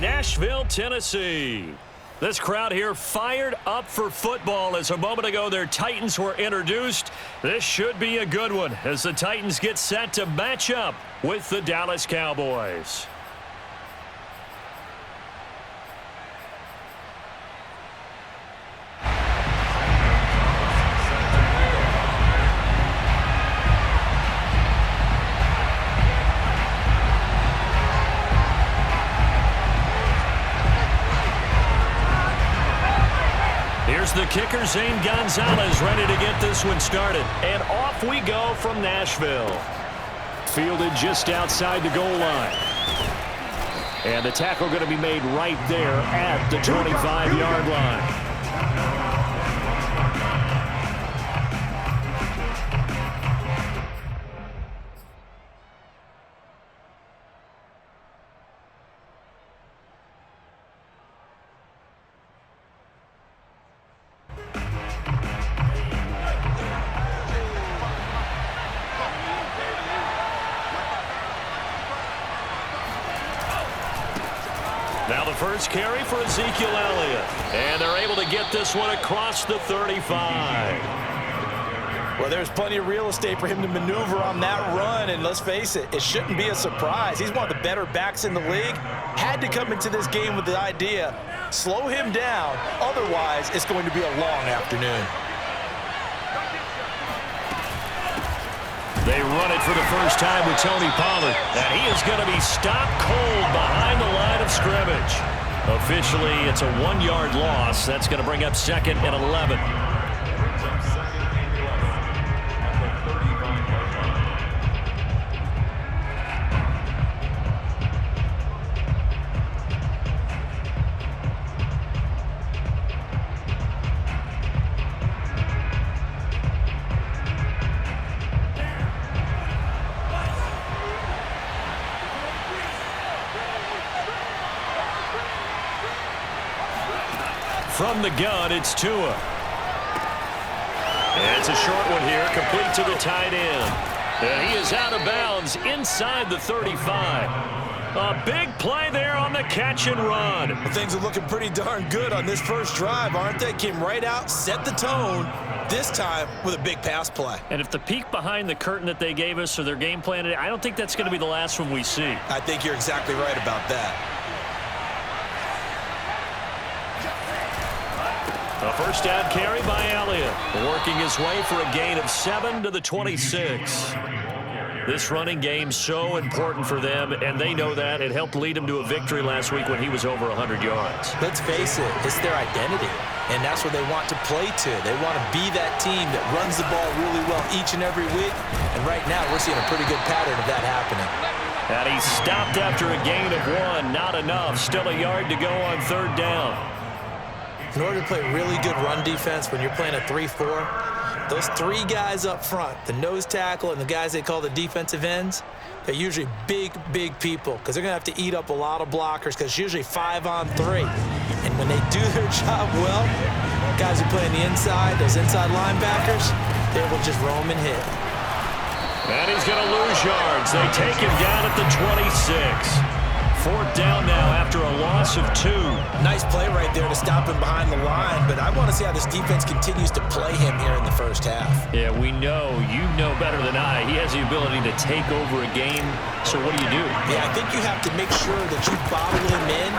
Nashville, Tennessee. This crowd here fired up for football as a moment ago their Titans were introduced. This should be a good one as the Titans get set to match up with the Dallas Cowboys. Here's the kicker, Zane Gonzalez, ready to get this one started. And off we go from Nashville. Fielded just outside the goal line. And the tackle going to be made right there at the 25-yard line. Now the first carry for Ezekiel Elliott. And they're able to get this one across the 35. Well, there's plenty of real estate for him to maneuver on that run. And let's face it, it shouldn't be a surprise. He's one of the better backs in the league. Had to come into this game with the idea, slow him down. Otherwise, it's going to be a long afternoon. They run it for the first time with Tony Pollard. And he is going to be stopped cold behind the line of scrimmage. Officially, it's a 1-yard loss. That's going to bring up 2nd and 11. From the gun, it's Tua. And it's a short one here, complete to the tight end. And he is out of bounds inside the 35. A big play there on the catch and run. Well, things are looking pretty darn good on this first drive, aren't they? Came right out, set the tone, this time with a big pass play. And if the peek behind the curtain that they gave us or their game plan, I don't think that's going to be the last one we see. I think you're exactly right about that. A first down carry by Elliott, working his way for a gain of 7 to the 26. This running game so important for them, and they know that. It helped lead them to a victory last week when he was over 100 yards. Let's face it, it's their identity, and that's what they want to play to. They want to be that team that runs the ball really well each and every week, and right now we're seeing a pretty good pattern of that happening. And he stopped after a gain of 1. Not enough. Still a yard to go on 3rd down. In order to play really good run defense when you're playing a 3-4, those 3 guys up front, the nose tackle and the guys they call the defensive ends, they're usually big, big people because they're going to have to eat up a lot of blockers because it's usually 5-on-3. And when they do their job well, guys who play on the inside, those inside linebackers, they will just roam and hit. And he's going to lose yards. They take him down at the 26. 4th down now after a loss of 2. Nice play right there to stop him behind the line, but I want to see how this defense continues to play him here in the first half. Yeah, we know. You know better than I. He has the ability to take over a game, so what do you do? Yeah, I think you have to make sure that you bottle him in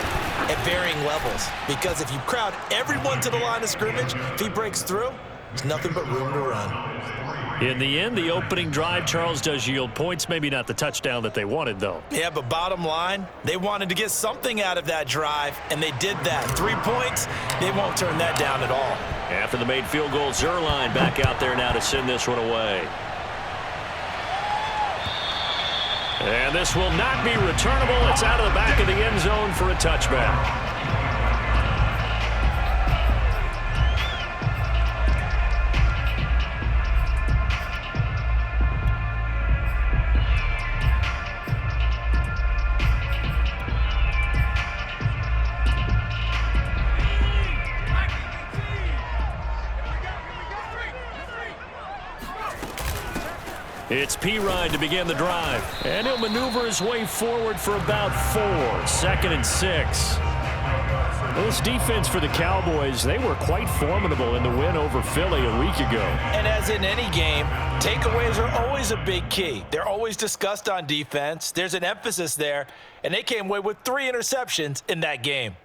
at varying levels, because if you crowd everyone to the line of scrimmage, if he breaks through, there's nothing but room to run. In the end, the opening drive, Charles, does yield points. Maybe not the touchdown that they wanted, though. Yeah, but bottom line, they wanted to get something out of that drive, and they did that. 3 points, they won't turn that down at all. After the made field goal, Zerline back out there now to send this one away. And this will not be returnable. It's out of the back of the end zone for a touchback. It's Pirine to begin the drive. And he'll maneuver his way forward for about 4. 2nd and 6. Well, this defense for the Cowboys, they were quite formidable in the win over Philly a week ago. And as in any game, takeaways are always a big key. They're always discussed on defense. There's an emphasis there, and they came away with 3 interceptions in that game.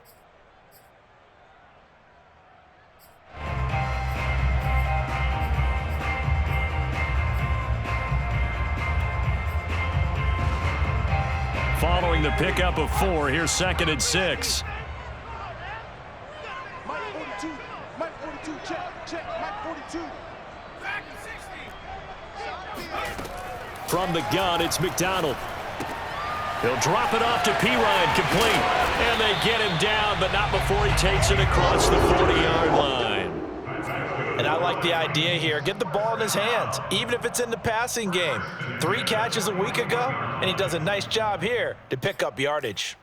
Following the pickup of 4, here's 2nd and 6. Mike 42, check, Mike 42. Back to 60. From the gun, it's McDonald. He'll drop it off to Pirine, complete. And they get him down, but not before he takes it across the 40-yard line. And I like the idea here. Get the ball in his hands, even if it's in the passing game. 3 catches a week ago, and he does a nice job here to pick up yardage.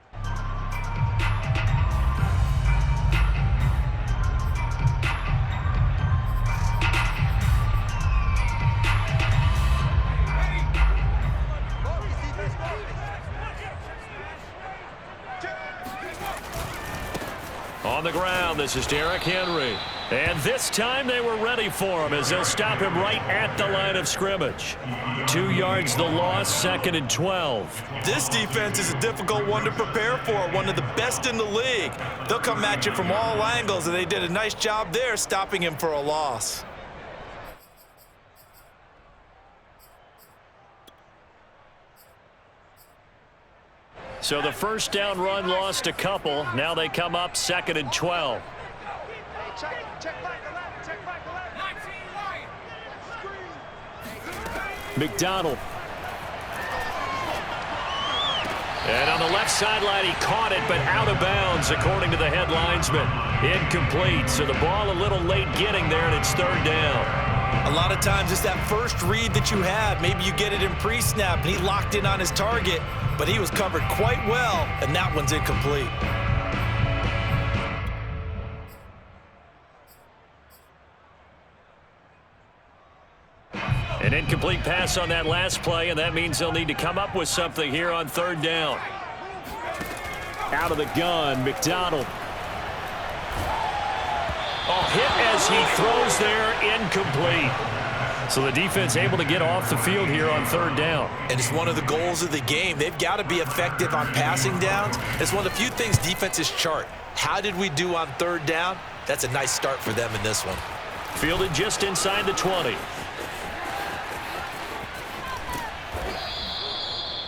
On the ground, this is Derrick Henry. And this time they were ready for him as they'll stop him right at the line of scrimmage. 2 yards the loss, 2nd and 12. This defense is a difficult one to prepare for, one of the best in the league. They'll come at you from all angles, and they did a nice job there stopping him for a loss. So the first down run lost a couple. Now they come up 2nd and 12. McDonald. And on the left sideline, he caught it, but out of bounds, according to the head linesman. Incomplete, so the ball a little late getting there, and it's 3rd down. A lot of times it's that first read that you have. Maybe you get it in pre-snap, and he locked in on his target, but he was covered quite well, and that one's incomplete. An incomplete pass on that last play, and that means they'll need to come up with something here on 3rd down. Out of the gun, McDonald. Oh, hit as he throws there, incomplete. So the defense able to get off the field here on 3rd down. And it's one of the goals of the game. They've got to be effective on passing downs. It's one of the few things defenses chart. How did we do on 3rd down? That's a nice start for them in this one. Fielded just inside the 20.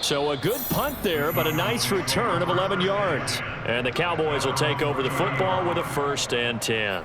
So a good punt there, but a nice return of 11 yards. And the Cowboys will take over the football with a 1st and 10.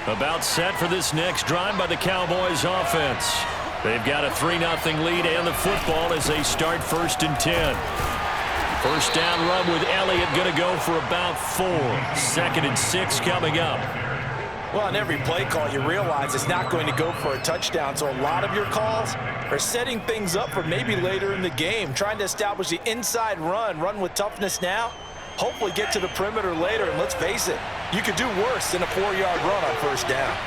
About set for this next drive by the Cowboys offense. They've got a 3-0 lead and the football as they start 1st and 10. First down run with Elliott going to go for about 4. 2nd and 6 coming up. Well, on every play call, you realize it's not going to go for a touchdown, so a lot of your calls are setting things up for maybe later in the game, trying to establish the inside run with toughness now, hopefully get to the perimeter later, and let's face it, you could do worse than a 4-yard run on 1st down.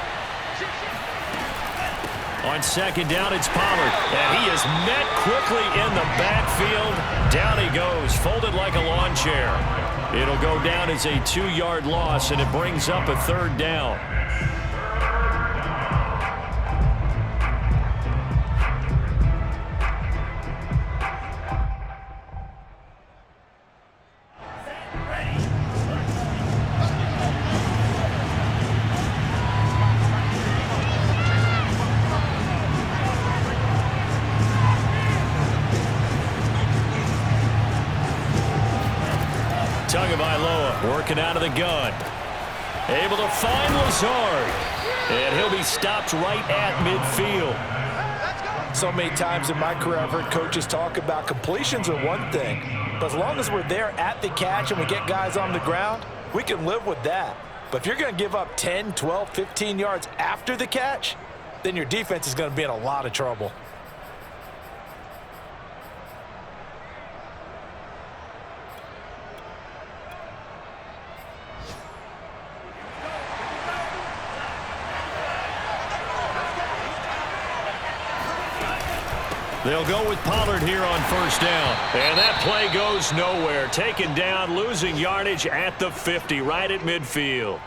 On 2nd down, it's Pollard, and he is met quickly in the backfield. Down he goes, folded like a lawn chair. It'll go down as a 2-yard loss, and it brings up a 3rd down. Taunga Vailoa working out of the gun. Able to find Lazard. And he'll be stopped right at midfield. So many times in my career, I've heard coaches talk about completions are one thing. But as long as we're there at the catch and we get guys on the ground, we can live with that. But if you're going to give up 10, 12, 15 yards after the catch, then your defense is going to be in a lot of trouble. They'll go with Pollard here on first down. And that play goes nowhere. Taken down, losing yardage at the 50, right at midfield.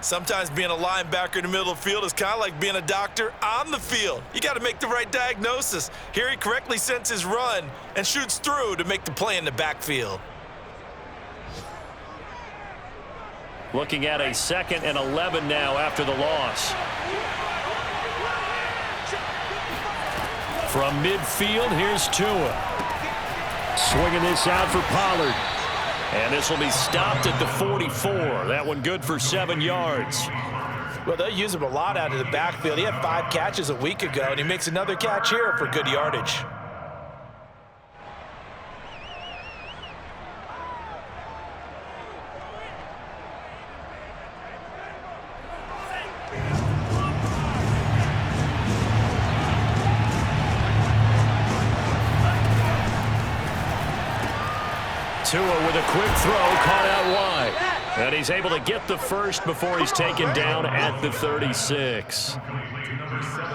Sometimes being a linebacker in the middle of the field is kind of like being a doctor on the field. You got to make the right diagnosis. Here he correctly sends his run and shoots through to make the play in the backfield. Looking at a 2nd and 11 now after the loss. From midfield, here's Tua. Swinging this out for Pollard. And this will be stopped at the 44. That one good for 7 yards. Well, they'll use him a lot out of the backfield. He had 5 catches a week ago, and he makes another catch here for good yardage. Tua with a quick throw, caught out wide. And he's able to get the first before he's taken down at the 36.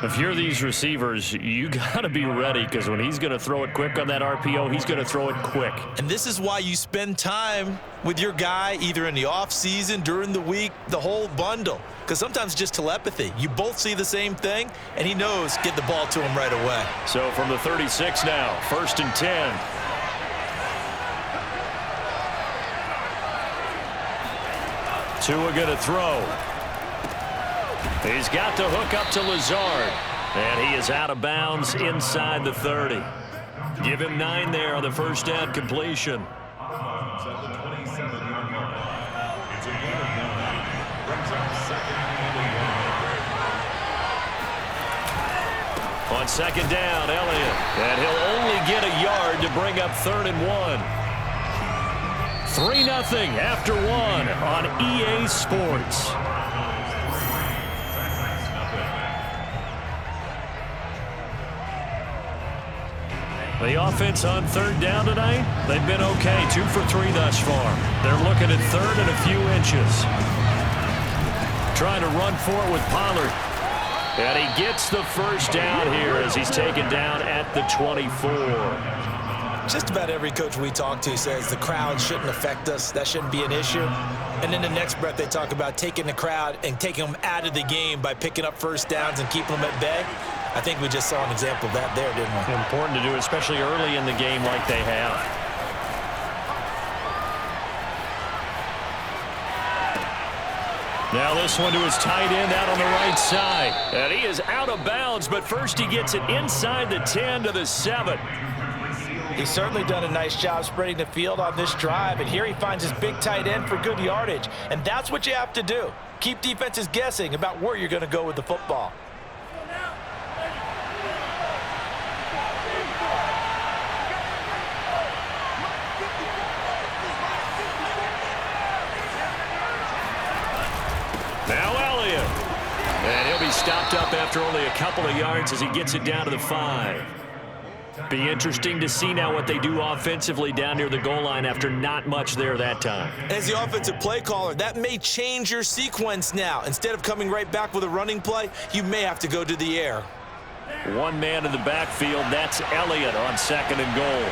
If you're these receivers, you got to be ready, because when he's going to throw it quick on that RPO, he's going to throw it quick. And this is why you spend time with your guy either in the offseason, during the week, the whole bundle. Because sometimes it's just telepathy. You both see the same thing, and he knows get the ball to him right away. So from the 36 now, 1st and 10. Tua going to throw. He's got the hook up to Lazard. And he is out of bounds inside the 30. Give him 9 there on the first down completion. On 2nd down, Elliott. And he'll only get a yard to bring up 3rd and 1. 3-0 after 1 on EA Sports. The offense on 3rd down tonight, they've been okay. 2 for 3 thus far. They're looking at 3rd and a few inches. Trying to run for it with Pollard. And he gets the first down here as he's taken down at the 24. Just about every coach we talk to says the crowd shouldn't affect us. That shouldn't be an issue. And in the next breath, they talk about taking the crowd and taking them out of the game by picking up first downs and keeping them at bay. I think we just saw an example of that there, didn't we? Important to do, especially early in the game like they have. Now this one to his tight end out on the right side. And he is out of bounds, but first he gets it inside the 10 to the 7. He's certainly done a nice job spreading the field on this drive, and here he finds his big tight end for good yardage. And that's what you have to do. Keep defenses guessing about where you're going to go with the football. Now Elliott. And he'll be stopped up after only a couple of yards as he gets it down to the 5. Be interesting to see now what they do offensively down near the goal line after not much there that time. As the offensive play caller, that may change your sequence now. Instead of coming right back with a running play, you may have to go to the air. 1 man in the backfield. That's Elliott on 2nd and goal.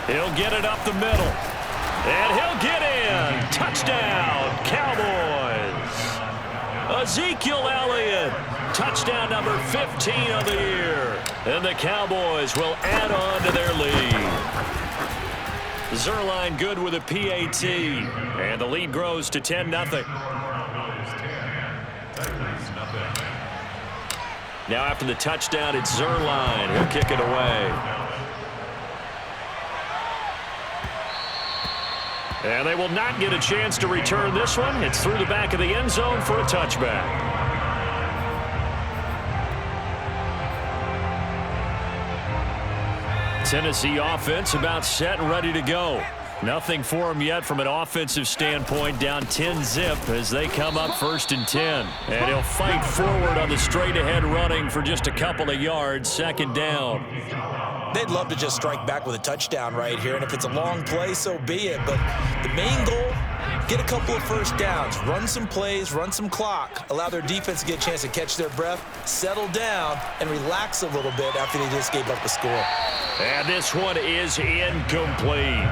He'll get it up the middle. And he'll get in. Touchdown, Cowboys. Ezekiel Elliott. Touchdown number 15 of the year. And the Cowboys will add on to their lead. Zerline good with a PAT. And the lead grows to 10-0. Now after the touchdown, it's Zerline. He'll kick it away. And they will not get a chance to return this one. It's through the back of the end zone for a touchback. Tennessee offense about set and ready to go. Nothing for them yet from an offensive standpoint, down 10-zip as they come up 1st and 10. And he'll fight forward on the straight-ahead running for just a couple of yards, 2nd down. They'd love to just strike back with a touchdown right here, and if it's a long play, so be it. But the main goal, get a couple of first downs, run some plays, run some clock, allow their defense to get a chance to catch their breath, settle down, and relax a little bit after they just gave up a score. And this one is incomplete.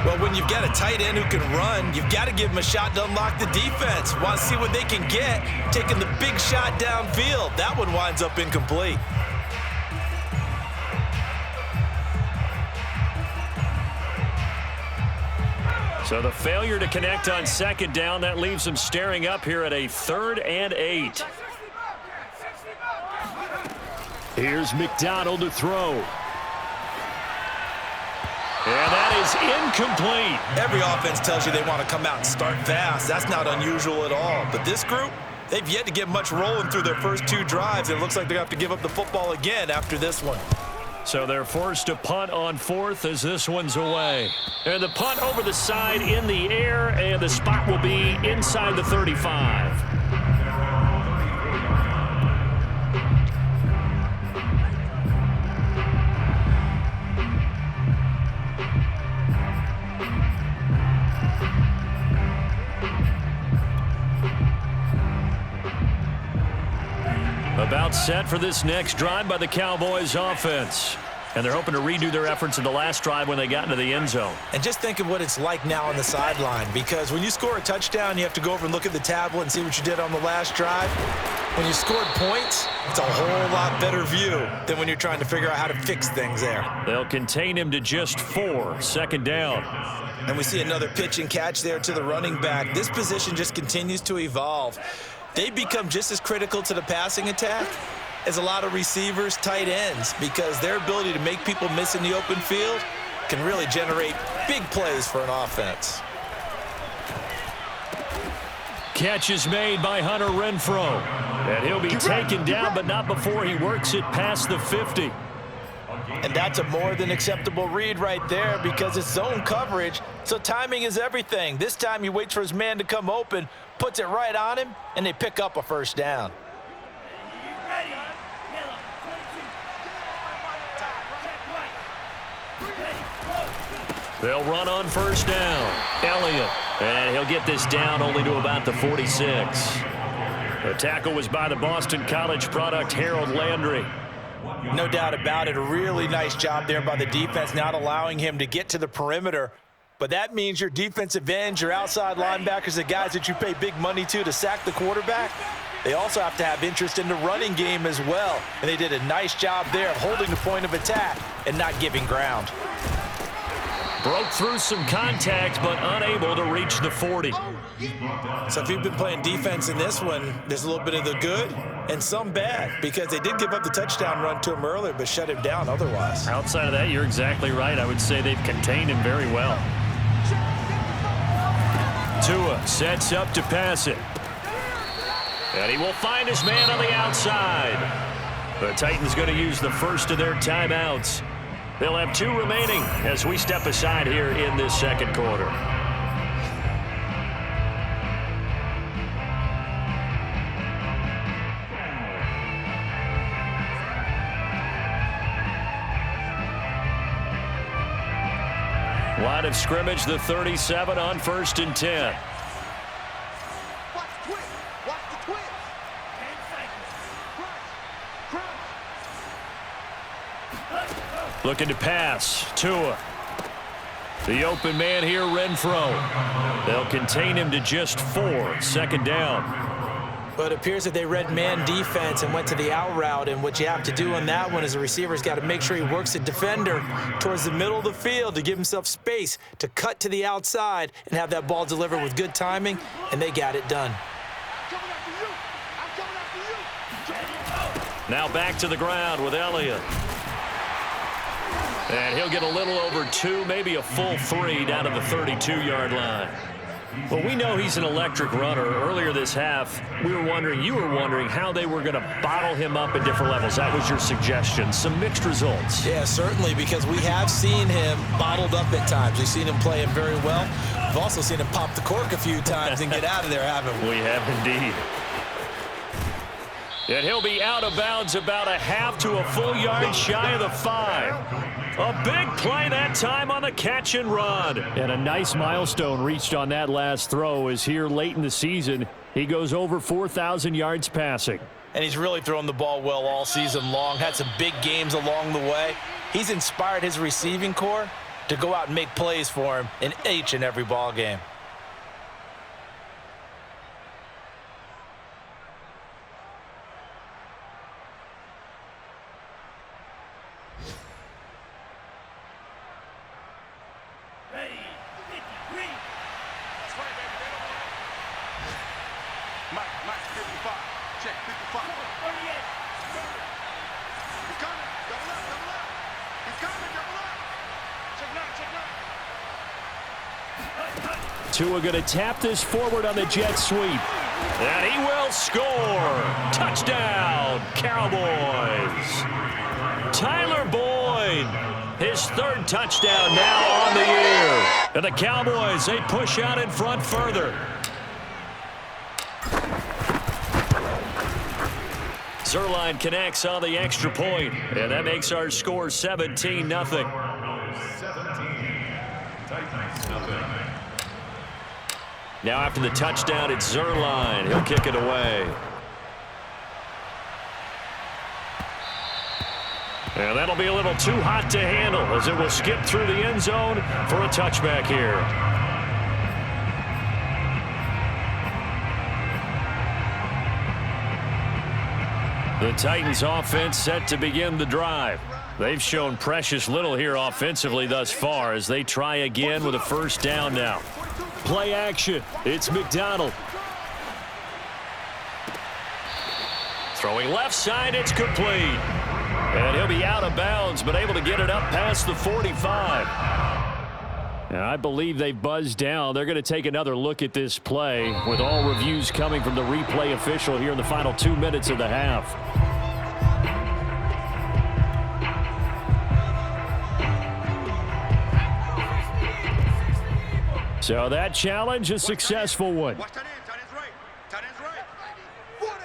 Well, when you've got a tight end who can run, you've got to give him a shot to unlock the defense. Want to see what they can get, taking the big shot downfield. That one winds up incomplete. So the failure to connect on 2nd down, that leaves them staring up here at a 3rd and 8. Here's McDonald to throw. And that is incomplete. Every offense tells you they want to come out and start fast. That's not unusual at all. But this group, they've yet to get much rolling through their first 2 drives. It looks like they're going to have to give up the football again after this one. So they're forced to punt on 4th as this one's away. And the punt over the side in the air, and the spot will be inside the 35. About set for this next drive by the Cowboys offense. And they're hoping to redo their efforts in the last drive when they got into the end zone. And just think of what it's like now on the sideline, because when you score a touchdown, you have to go over and look at the tablet and see what you did on the last drive. When you scored points, it's a whole lot better view than when you're trying to figure out how to fix things there. They'll contain him to just 4, 2nd down. And we see another pitch and catch there to the running back. This position just continues to evolve. They become just as critical to the passing attack as a lot of receivers, tight ends, because their ability to make people miss in the open field can really generate big plays for an offense. Catch is made by Hunter Renfrow. And he'll be taken down, but not before he works it past the 50. And that's a more than acceptable read right there because it's zone coverage, so timing is everything. This time he waits for his man to come open, puts it right on him, and they pick up a 1st down. They'll run on 1st down. Elliott. And he'll get this down only to about the 46. The tackle was by the Boston College product, Harold Landry. No doubt about it. A really nice job there by the defense, not allowing him to get to the perimeter. But that means your defensive ends, your outside linebackers, the guys that you pay big money to sack the quarterback, they also have to have interest in the running game as well. And they did a nice job there of holding the point of attack and not giving ground. Broke through some contact, but unable to reach the 40. So if you've been playing defense in this one, there's a little bit of the good and some bad, because they did give up the touchdown run to him earlier, but shut him down otherwise. Outside of that, you're exactly right. I would say they've contained him very well. Tua sets up to pass it. And he will find his man on the outside. The Titans going to use the first of their timeouts. They'll have 2 remaining as we step aside here in this 2nd quarter. Line of scrimmage, the 37 on 1st and 10. Watch the twist. Watch the twist. 10 seconds. Looking to pass. Tua. The open man here, Renfrow. They'll contain him to just 4, 2nd down. But it appears that they read man defense and went to the out route, and what you have to do on that one is the receiver's got to make sure he works the defender towards the middle of the field to give himself space to cut to the outside and have that ball delivered with good timing, and they got it done. I'm coming after you. I'm coming after you. Now back to the ground with Elliott. And he'll get a little over 2, maybe a full 3 down to the 32-yard line. Well, we know he's an electric runner. Earlier this half, you were wondering how they were going to bottle him up at different levels. That was your suggestion. Some mixed results. Yeah, certainly, because we have seen him bottled up at times. We've seen him play him very well. We've also seen him pop the cork a few times and get out of there, haven't we? We have indeed. And he'll be out of bounds about a half to a full yard shy of the 5. A big play that time on the catch and run. And a nice milestone reached on that last throw as here late in the season, he goes over 4,000 yards passing. And he's really thrown the ball well all season long, had some big games along the way. He's inspired his receiving corps to go out and make plays for him in each and every ball game. Mike 55. Check 55. 38. He's coming. Double up. He's coming. Double up. Check 9. Tua going to tap this forward on the jet sweep. And he will score. Touchdown, Cowboys. Tyler Boyd, his 3rd touchdown now on the year. And the Cowboys, they push out in front further. Zerline connects on the extra point, and that makes our score 17-0. Now after the touchdown, it's Zerline. He'll kick it away. And that'll be a little too hot to handle as it will skip through the end zone for a touchback here. The Titans offense set to begin the drive. They've shown precious little here offensively thus far as they try again with a first down now. Play action. It's McDonald. Throwing left side, it's complete. And he'll be out of bounds, but able to get it up past the 45. And I believe they've buzzed down. They're going to take another look at this play with all reviews coming from the replay official here in the final 2 minutes of the half. So that challenge, a successful one. Watch that end. Tight end's right. Tight end's right. 4 down.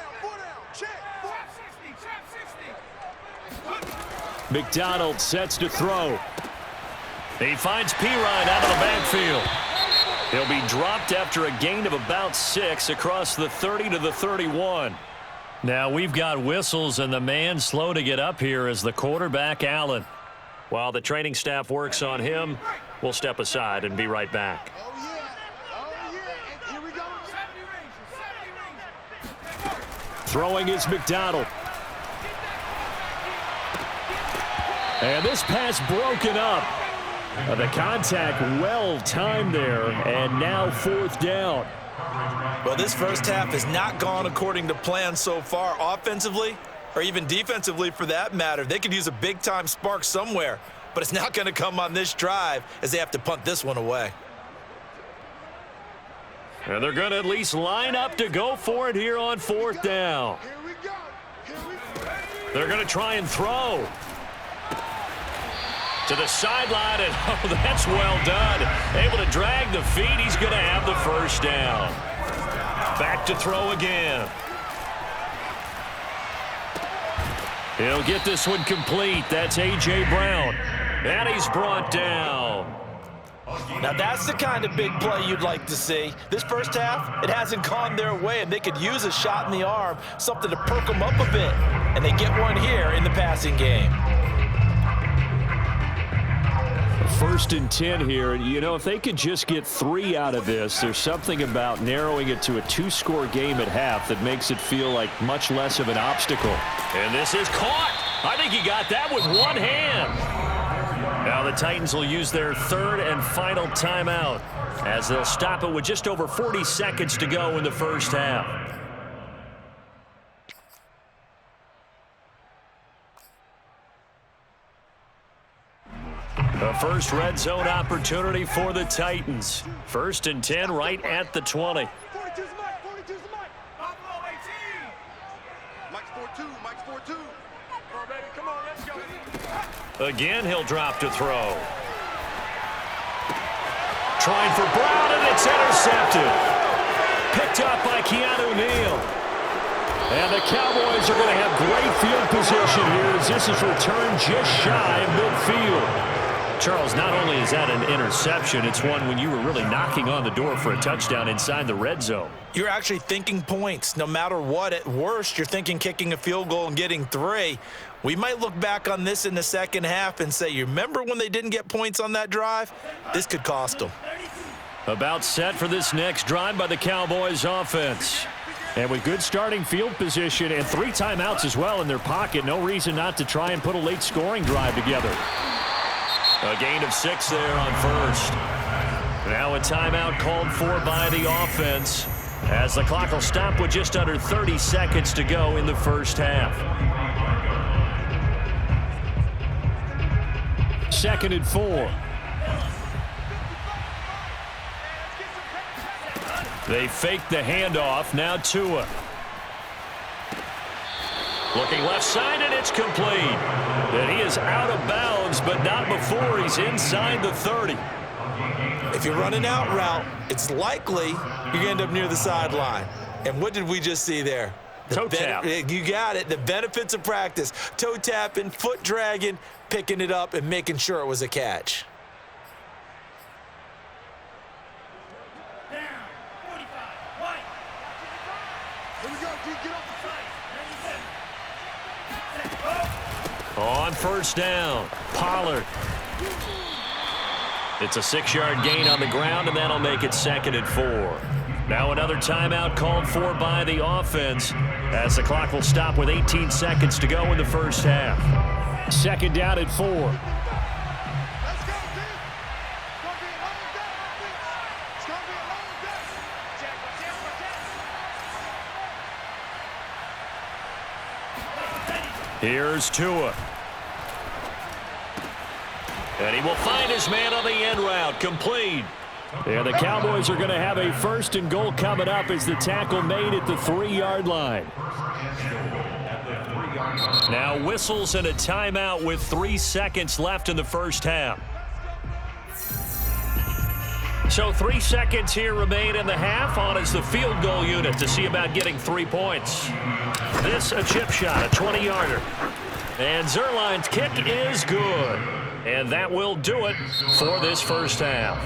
Check. 460. McDonald sets to throw. He finds Pirine out of the backfield. He'll be dropped after a gain of about 6 across the 30 to the 31. Now we've got whistles and the man slow to get up here is the quarterback, Allen. While the training staff works on him, we'll step aside and be right back. Oh, yeah. And here we go. Throwing is McDonald. And this pass broken up. The contact well timed there, and now 4th down. Well, this first half has not gone according to plan so far offensively or even defensively for that matter. They could use a big-time spark somewhere, but it's not going to come on this drive as they have to punt this one away. And they're going to at least line up to go for it here on 4th down. Here we go. They're going to try and throw. To the sideline, and oh, that's well done. Able to drag the feet. He's going to have the first down. Back to throw again. He'll get this one complete. That's A.J. Brown. And he's brought down. Now that's the kind of big play you'd like to see. This first half, it hasn't gone their way, and they could use a shot in the arm, something to perk them up a bit. And they get one here in the passing game. 1st and 10 here. You know, if they could just get 3 out of this, there's something about narrowing it to a 2-score game at half that makes it feel like much less of an obstacle. And this is caught. I think he got that with one hand. Now the Titans will use their 3rd and final timeout as they'll stop it with just over 40 seconds to go in the first half. first red zone opportunity for the Titans. 1st and 10 right at the 20. 42's Mike. 42's Mike. Buffalo 18. Mike's 4-2. Mike's 4-2. Come on, baby. Come on. Let's go. Again, he'll drop to throw. Trying for Brown, and it's intercepted. Picked up by Keanu Neal. And the Cowboys are going to have great field position here as this is returned just shy of midfield. Charles, not only is that an interception, it's one when you were really knocking on the door for a touchdown inside the red zone. You're actually thinking points. No matter what, at worst, you're thinking kicking a field goal and getting 3. We might look back on this in the second half and say, you remember when they didn't get points on that drive? This could cost them. About set for this next drive by the Cowboys offense. And with good starting field position and 3 timeouts as well in their pocket, no reason not to try and put a late scoring drive together. A gain of 6 there on first. Now a timeout called for by the offense as the clock will stop with just under 30 seconds to go in the first half. 2nd and 4. They fake the handoff. Now Tua. Looking left side, and it's complete. And he is out of bounds, but not before he's inside the 30. If you're running out route, it's likely you're going to end up near the sideline. And what did we just see there? Toe tap. You got it. The benefits of practice. Toe tapping, foot dragging, picking it up, and making sure it was a catch. On first down, Pollard. It's a 6-yard gain on the ground, and that'll make it 2nd and 4. Now another timeout called for by the offense as the clock will stop with 18 seconds to go in the first half. 2nd down at 4. Let's go, dude. It's going to be a long day. Check. Here's Tua. And he will find his man on the end route. Complete. And the Cowboys are going to have a 1st and goal coming up as the tackle made at the 3-yard line. Now whistles and a timeout with 3 seconds left in the first half. So 3 seconds here remain in the half. On is the field goal unit to see about getting 3 points. This a chip shot, a 20-yarder. And Zerline's kick is good. And that will do it for this first half.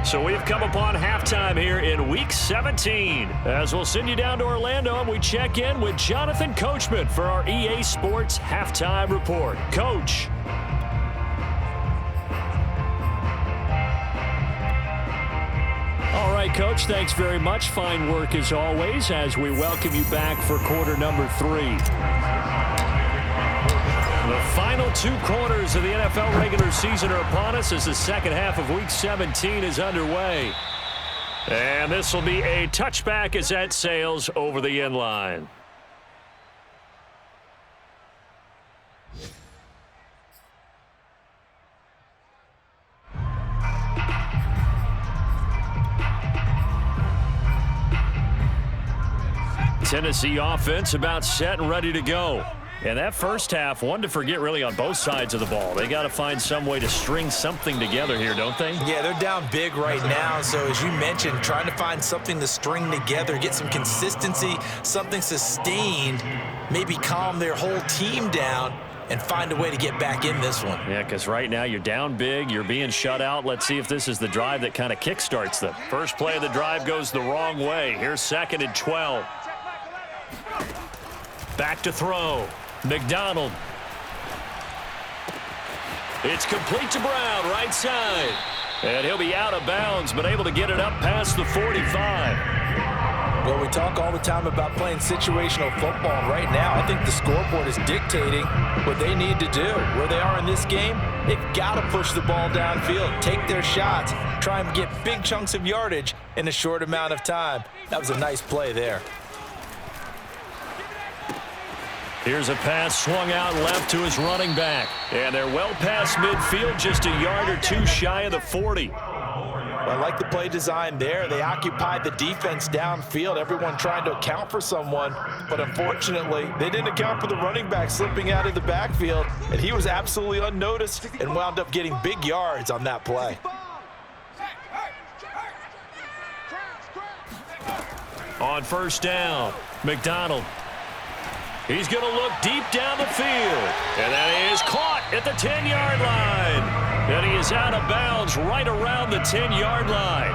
So we've come upon halftime here in Week 17. As we'll send you down to Orlando and we check in with Jonathan Coachman for our EA Sports Halftime Report. Coach. All right, Coach, thanks very much. Fine work as always as we welcome you back for quarter number 3. The final 2 quarters of the NFL regular season are upon us as the second half of Week 17 is underway. And this will be a touchback as that sails over the end line. Tennessee offense about set and ready to go. And that first half, one to forget really on both sides of the ball. They got to find some way to string something together here, don't they? Yeah, they're down big right now. So as you mentioned, trying to find something to string together, get some consistency, something sustained, maybe calm their whole team down and find a way to get back in this one. Yeah, because right now you're down big, you're being shut out. Let's see if this is the drive that kind of kickstarts them. First play of the drive goes the wrong way. Here's 2nd and 12. Back to throw. McDonald. It's complete to Brown, right side. And he'll be out of bounds, but able to get it up past the 45. Well, we talk all the time about playing situational football. Right now, I think the scoreboard is dictating what they need to do. Where they are in this game, they've got to push the ball downfield, take their shots, try and get big chunks of yardage in a short amount of time. That was a nice play there. Here's a pass swung out left to his running back. And they're well past midfield, just a yard or two shy of the 40. I like the play design there. They occupied the defense downfield, everyone trying to account for someone. But unfortunately, they didn't account for the running back slipping out of the backfield. And he was absolutely unnoticed and wound up getting big yards on that play. On first down, McDonald. He's going to look deep down the field. And that is caught at the 10-yard line. And he is out of bounds right around the 10-yard line.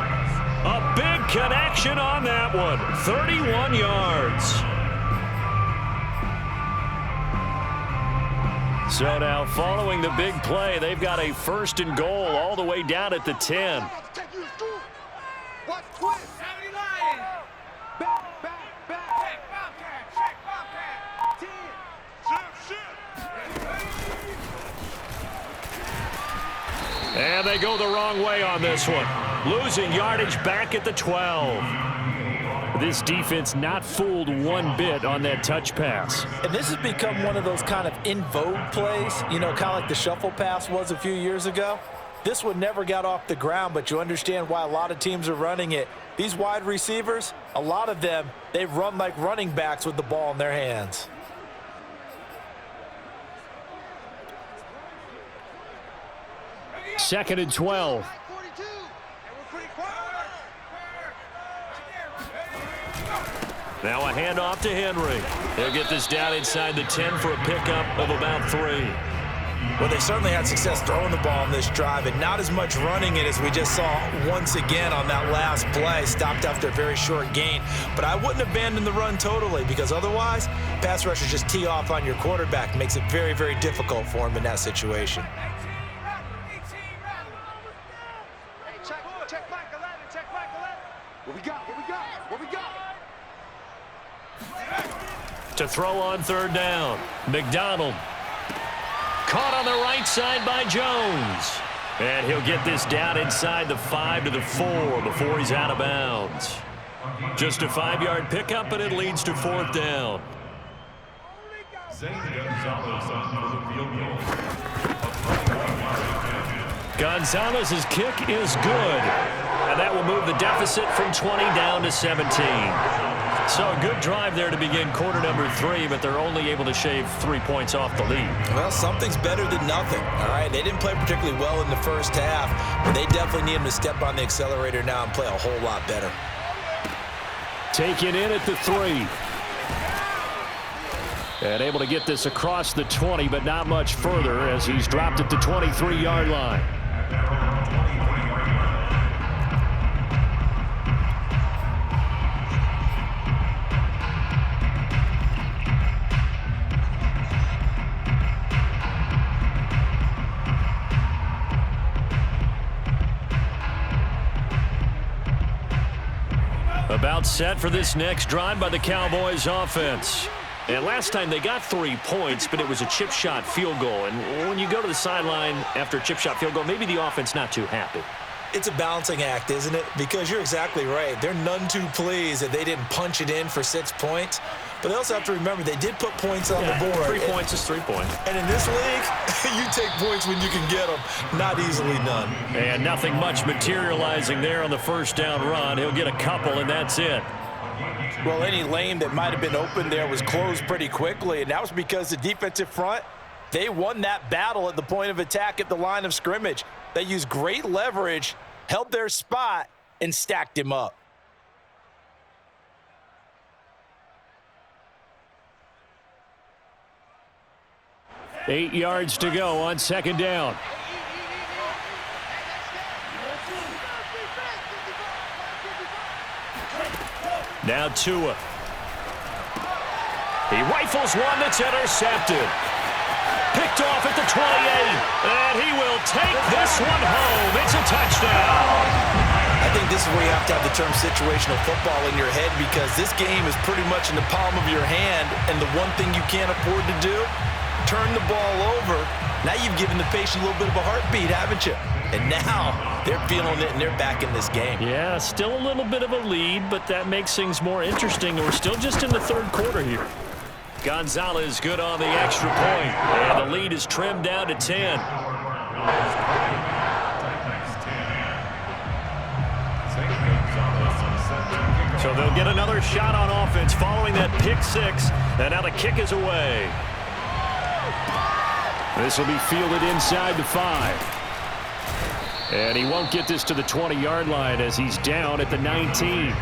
A big connection on that one. 31 yards. So now following the big play, they've got a first and goal all the way down at the 10. And they go the wrong way on this one. Losing yardage back at the 12. This defense not fooled one bit on that touch pass. And this has become one of those kind of in vogue plays, you know, kind of like the shuffle pass was a few years ago. This one never got off the ground, but you understand why a lot of teams are running it. These wide receivers, a lot of them, they run like running backs with the ball in their hands. Second and 12. Now a handoff to Henry. They'll get this down inside the 10 for a pickup of about 3. Well, they certainly had success throwing the ball on this drive and not as much running it as we just saw once again on that last play. Stopped after a very short gain. But I wouldn't abandon the run totally, because otherwise, pass rushers just tee off on your quarterback. Makes it very, very difficult for him in that situation. To throw on third down, McDonald. Caught on the right side by Jones. And he'll get this down inside the 5 to the 4 before he's out of bounds. Just a 5-yard pickup, and it leads to fourth down. Gonzalez's kick is good. And that will move the deficit from 20 down to 17. So a good drive there to begin quarter number 3, but they're only able to shave 3 points off the lead. Well, something's better than nothing, all right? They didn't play particularly well in the first half, but they definitely need him to step on the accelerator now and play a whole lot better. Taken in at the 3. And able to get this across the 20, but not much further as he's dropped at the 23-yard line. About set for this next drive by the Cowboys offense. And last time they got 3 points, but it was a chip shot field goal. And when you go to the sideline after a chip shot field goal, maybe the offense not too happy. It's a balancing act, isn't it? Because you're exactly right. They're none too pleased that they didn't punch it in for 6 points. But they also have to remember they did put points on the board. 3 points is 3 points. And in this league, you take points when you can get them. Not easily none. And nothing much materializing there on the first down run. He'll get a couple, and that's it. Well, any lane that might have been open there was closed pretty quickly, and that was because the defensive front, they won that battle at the point of attack at the line of scrimmage. They used great leverage, held their spot, and stacked him up. Eight yards to go on second down. Now Tua. He rifles one that's intercepted. Picked off at the 28. And he will take this one home. It's a touchdown. I think this is where you have to have the term situational football in your head, because this game is pretty much in the palm of your hand, and the one thing you can't afford to do, turn the ball over. Now you've given the patient a little bit of a heartbeat, haven't you? And now they're feeling it, and they're back in this game. Yeah, still a little bit of a lead, but that makes things more interesting. We're still just in the third quarter here. Gonzalez good on the extra point, and the lead is trimmed down to 10. So they'll get another shot on offense following that pick six, and now the kick is away. This will be fielded inside the 5. And he won't get this to the 20-yard line as he's down at the 19.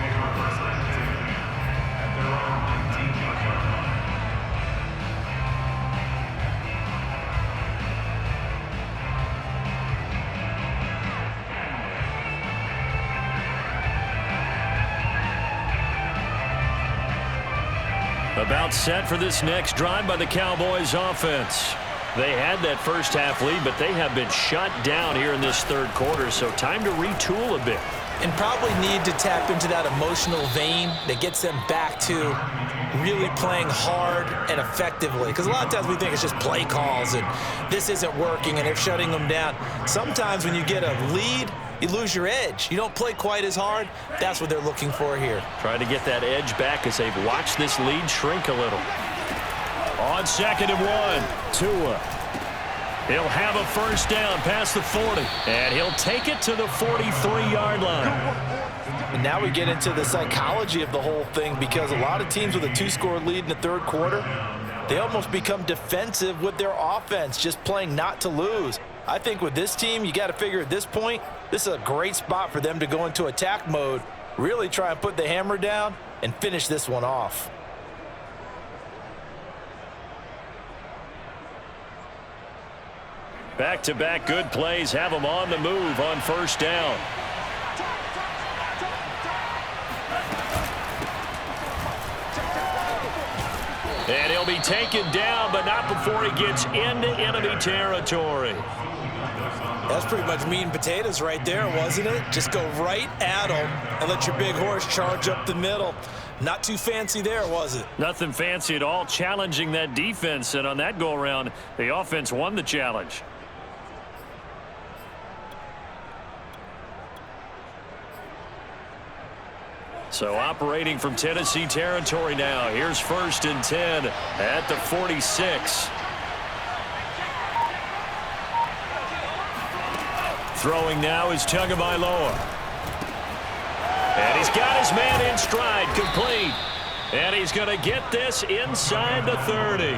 About set for this next drive by the Cowboys offense. They had that first half lead, but they have been shut down here in this third quarter, so time to retool a bit. And probably need to tap into that emotional vein that gets them back to really playing hard and effectively. Because a lot of times we think it's just play calls and this isn't working and they're shutting them down. Sometimes when you get a lead, you lose your edge. You don't play quite as hard. That's what they're looking for here. Trying to get that edge back as they've watched this lead shrink a little. On 2nd and 1, Tua. He'll have a first down past the 40, and he'll take it to the 43-yard line. And now we get into the psychology of the whole thing, because a lot of teams with a 2-score lead in the third quarter, they almost become defensive with their offense, just playing not to lose. I think with this team, you got to figure at this point, this is a great spot for them to go into attack mode, really try and put the hammer down and finish this one off. Back-to-back good plays have them on the move on first down. And he'll be taken down, but not before he gets into enemy territory. That's pretty much meat and potatoes right there, wasn't it? Just go right at him and let your big horse charge up the middle. Not too fancy there, was it? Nothing fancy at all, challenging that defense, and on that go-around, the offense won the challenge. So operating from Tennessee territory now. Here's 1st and 10 at the 46. Throwing now is Tagovailoa. And he's got his man in stride, complete. And he's going to get this inside the 30.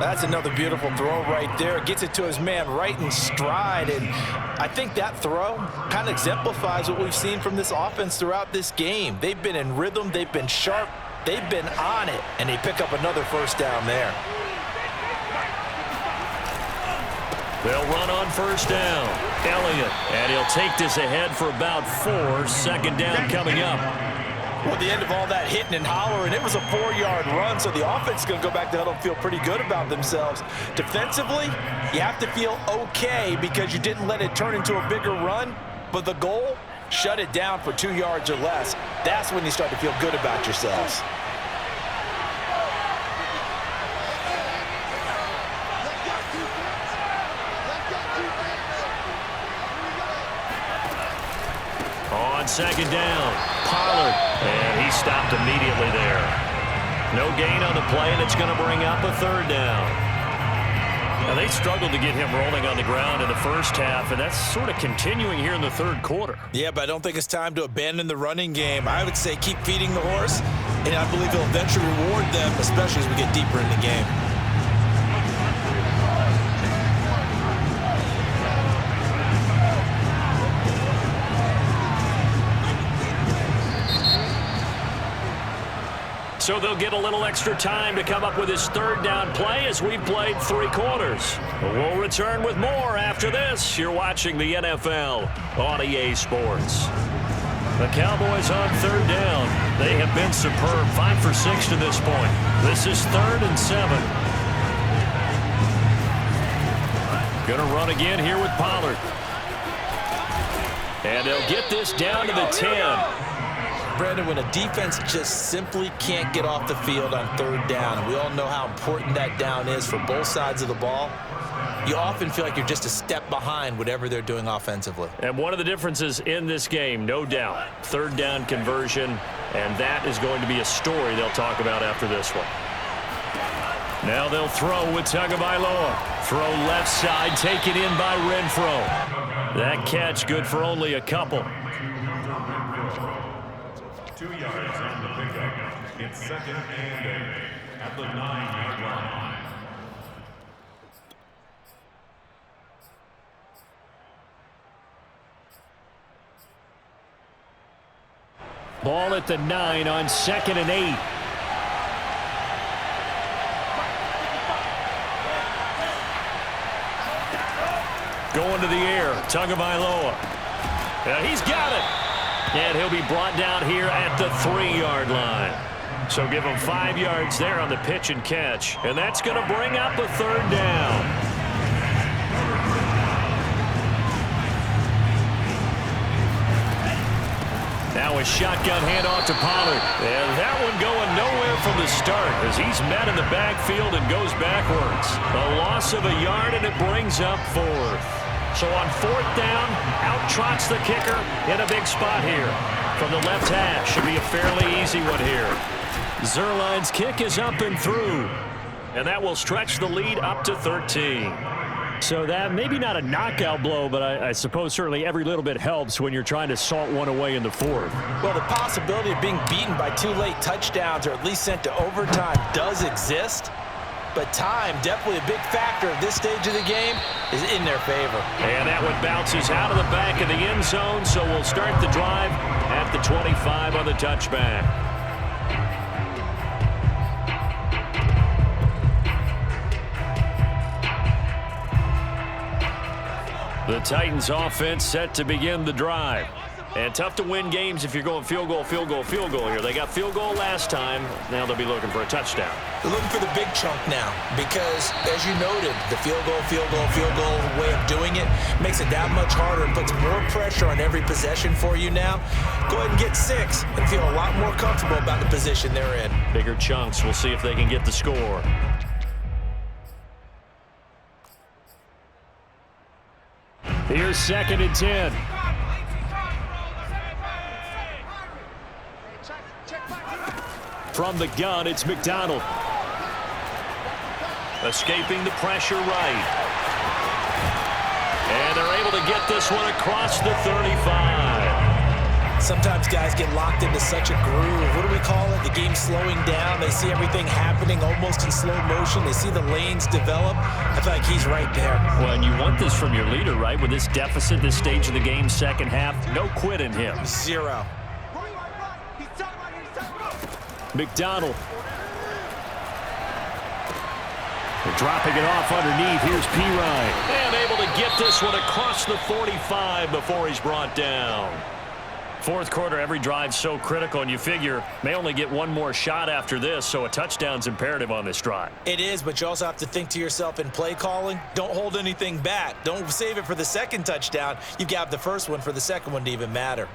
That's another beautiful throw right there. Gets it to his man right in stride. And I think that throw kind of exemplifies what we've seen from this offense throughout this game. They've been in rhythm. They've been sharp. They've been on it. And they pick up another first down there. They'll run on first down. Elliott. And he'll take this ahead for about 4. 2nd down coming up. Well, at the end of all that hitting and hollering, it was a 4-yard run, so the offense is going to go back to huddle and feel pretty good about themselves. Defensively, you have to feel okay because you didn't let it turn into a bigger run, but the goal, shut it down for 2 yards or less. That's when you start to feel good about yourselves. On 2nd down, Pollard, and he stopped immediately there. No gain on the play, and it's going to bring up a 3rd down. Now, they struggled to get him rolling on the ground in the first half, and that's sort of continuing here in the third quarter. Yeah, but I don't think it's time to abandon the running game. I would say keep feeding the horse, and I believe he'll eventually reward them, especially as we get deeper in the game. So they'll get a little extra time to come up with his 3rd down play as we've played 3 quarters. We'll return with more after this. You're watching the NFL on EA Sports. The Cowboys on 3rd down. They have been superb, 5 for 6 to this point. This is 3rd and 7. Gonna run again here with Pollard. And they'll get this down to the 10. Brandon, when a defense just simply can't get off the field on 3rd down, and we all know how important that down is for both sides of the ball, you often feel like you're just a step behind whatever they're doing offensively. And one of the differences in this game, no doubt, 3rd down conversion, and that is going to be a story they'll talk about after this one. Now they'll throw with Tagovailoa. Throw left side, taken in by Renfro. That catch good for only a couple. 2 yards on the pickup. It's 2nd and 8 at the 9-yard line. Ball at the 9 on 2nd and 8. Going to the air, Tagovailoa. He's got it. And he'll be brought down here at the 3-yard line. So give him 5 yards there on the pitch and catch. And that's going to bring up a 3rd down. Now a shotgun handoff to Pollard. And that one going nowhere from the start as he's met in the backfield and goes backwards. A loss of a yard, and it brings up 4th. So on 4th down, out trots the kicker in a big spot here. From the left hash, should be a fairly easy one here. Zerline's kick is up and through. And that will stretch the lead up to 13. So that maybe not a knockout blow, but I suppose certainly every little bit helps when you're trying to salt one away in the 4th. Well, the possibility of being beaten by 2 late touchdowns or at least sent to overtime does exist. But time, definitely a big factor at this stage of the game, is in their favor. And that one bounces out of the back of the end zone, so we'll start the drive at the 25 on the touchback. The Titans offense set to begin the drive. And tough to win games if you're going field goal, field goal, field goal here. They got field goal last time. Now they'll be looking for a touchdown. They're looking for the big chunk now because, as you noted, the field goal way of doing it makes it that much harder and puts more pressure on every possession for you now. Go ahead and get 6 and feel a lot more comfortable about the position they're in. Bigger chunks. We'll see if they can get the score. Here's 2nd and 10. From the gun, it's McDonald. Escaping the pressure right. And they're able to get this one across the 35. Sometimes guys get locked into such a groove. What do we call it? The game's slowing down. They see everything happening almost in slow motion. They see the lanes develop. I feel like he's right there. Well, and you want this from your leader, right? With this deficit, this stage of the game, 2nd half, no quit in him. 0. McDonald. They're dropping it off underneath. Here's Pirine. And able to get this one across the 45 before he's brought down. 4th quarter, every drive so critical, and you figure may only get one more shot after this, so a touchdown's imperative on this drive. It is, but you also have to think to yourself in play calling, don't hold anything back. Don't save it for the 2nd touchdown. You've got the 1st one for the 2nd one to even matter.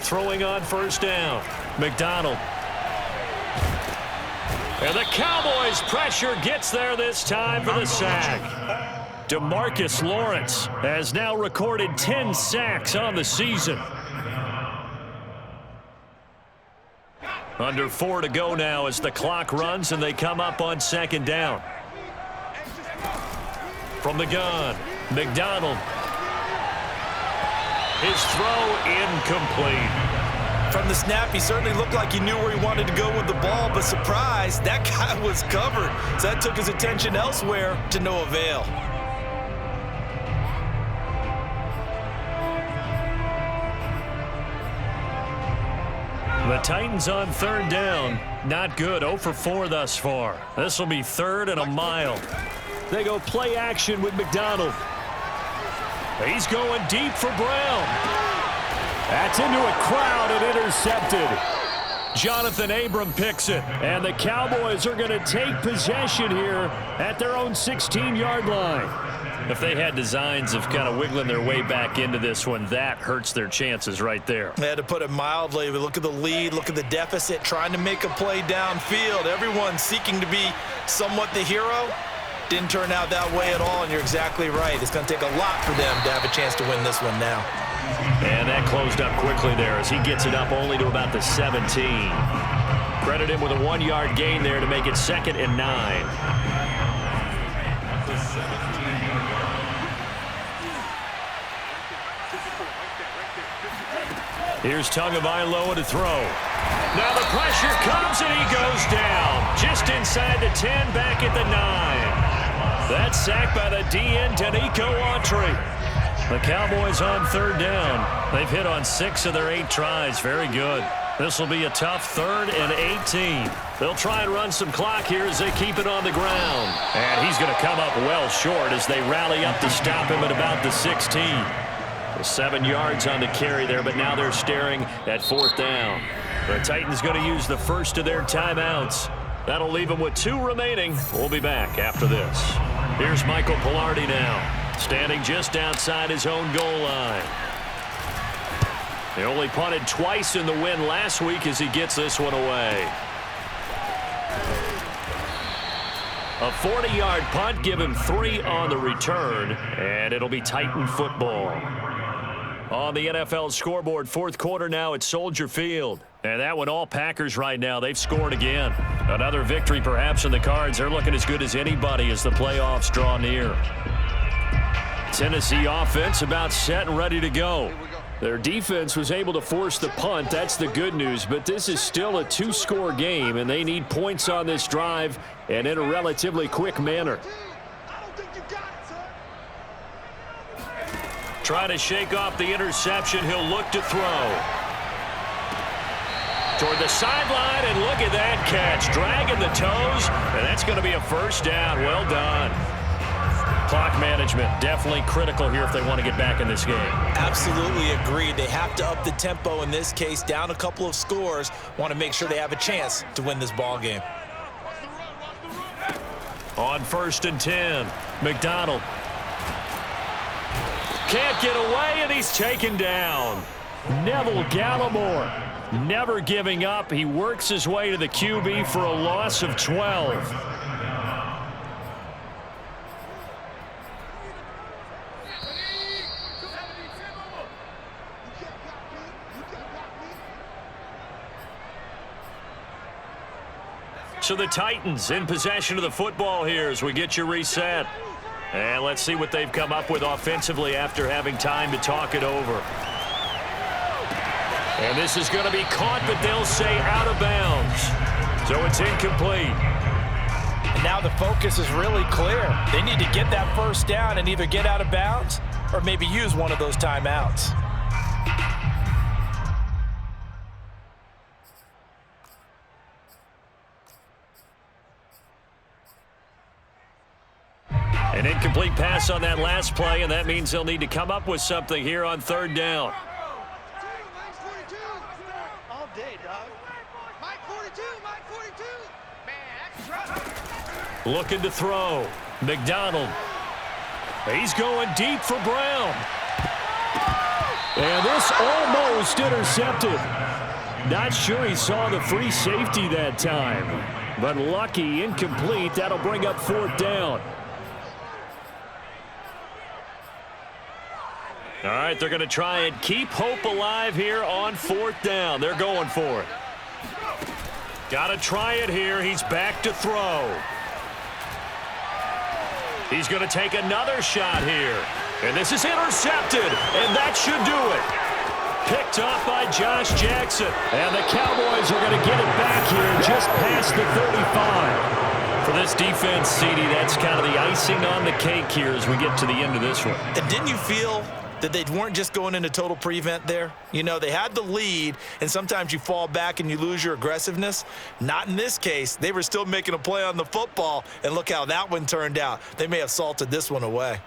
Throwing on 1st down. McDonald. And the Cowboys' pressure gets there this time for the sack. DeMarcus Lawrence has now recorded 10 sacks on the season. Under 4 to go now as the clock runs and they come up on 2nd down. From the gun, McDonald. His throw incomplete. From the snap, he certainly looked like he knew where he wanted to go with the ball, but surprise, that guy was covered. So that took his attention elsewhere to no avail. The Titans on 3rd down. Not good. 0 for 4 thus far. This will be 3rd and a mile. They go play action with McDonald. He's going deep for Brown. That's into a crowd and intercepted. Jonathan Abram picks it. And the Cowboys are going to take possession here at their own 16-yard line. If they had designs of kind of wiggling their way back into this one, that hurts their chances right there. They had to put it mildly, but look at the lead, look at the deficit, trying to make a play downfield. Everyone seeking to be somewhat the hero. Didn't turn out that way at all, and you're exactly right. It's going to take a lot for them to have a chance to win this one now. And that closed up quickly there as he gets it up only to about the 17. Credit him with a 1-yard gain there to make it 2nd and 9. Here's Tagovailoa to throw. Now the pressure comes and he goes down. Just inside the 10, back at the 9. That's sacked by the DN, Danico Autry. The Cowboys on 3rd down. They've hit on 6 of their 8 tries. Very good. This will be a tough 3rd and 18. They'll try and run some clock here as they keep it on the ground. And he's going to come up well short as they rally up to stop him at about the 16. 7 yards on the carry there, but now they're staring at 4th down. The Titans going to use the first of their timeouts. That'll leave them with 2 remaining. We'll be back after this. Here's Michael Pilardi now, standing just outside his own goal line. They only punted twice in the win last week as he gets this one away. A 40-yard punt, give him 3 on the return, and it'll be Titan football. On the NFL scoreboard, 4th quarter now at Soldier Field. And that one all Packers right now. They've scored again. Another victory perhaps in the cards. They're looking as good as anybody as the playoffs draw near. Tennessee offense about set and ready to go. Their defense was able to force the punt. That's the good news. But this is still a 2-score game, and they need points on this drive and in a relatively quick manner. Trying to shake off the interception. He'll look to throw. Toward the sideline, and look at that catch. Dragging the toes, and that's going to be a 1st down. Well done. Clock management definitely critical here if they want to get back in this game. Absolutely agreed. They have to up the tempo in this case. Down a couple of scores. Want to make sure they have a chance to win this ball game. On 1st and 10, McDonald. Can't get away, and he's taken down. Neville Gallimore never giving up. He works his way to the QB for a loss of 12. So the Titans in possession of the football here as we get you reset. And let's see what they've come up with offensively after having time to talk it over. And this is going to be caught, but they'll say out of bounds. So it's incomplete. And now the focus is really clear. They need to get that 1st down and either get out of bounds or maybe use one of those timeouts. An incomplete pass on that last play, and that means they'll need to come up with something here on 3rd down. All day, dog. Mike 42, Mike 42. Man, Looking to throw. McDonald. He's going deep for Brown. And this almost intercepted. Not sure he saw the free safety that time. But lucky, incomplete. That'll bring up 4th down. All right, they're going to try and keep hope alive here on 4th down. They're going for it. Got to try it here. He's back to throw. He's going to take another shot here. And this is intercepted, and that should do it. Picked off by Josh Jackson. And the Cowboys are going to get it back here just past the 35. For this defense, CD, that's kind of the icing on the cake here as we get to the end of this one. And didn't you feel that they weren't just going into total prevent there? You know, they had the lead, and sometimes you fall back and you lose your aggressiveness. Not in this case. They were still making a play on the football, and look how that one turned out. They may have salted this one away.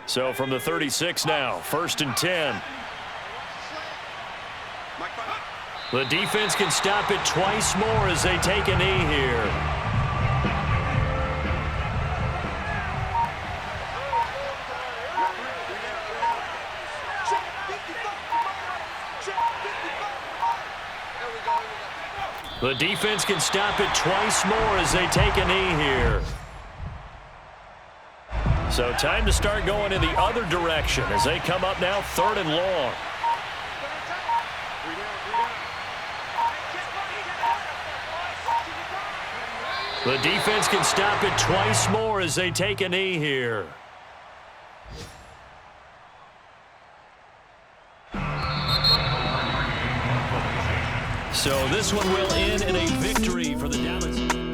So from the 36 now, 1st and 10. The defense can stop it twice more as they take a knee here. The defense can stop it twice more as they take a knee here. So time to start going in the other direction as they come up now 3rd and long. The defense can stop it twice more as they take a knee here. So this one will end in a victory for the Dallas.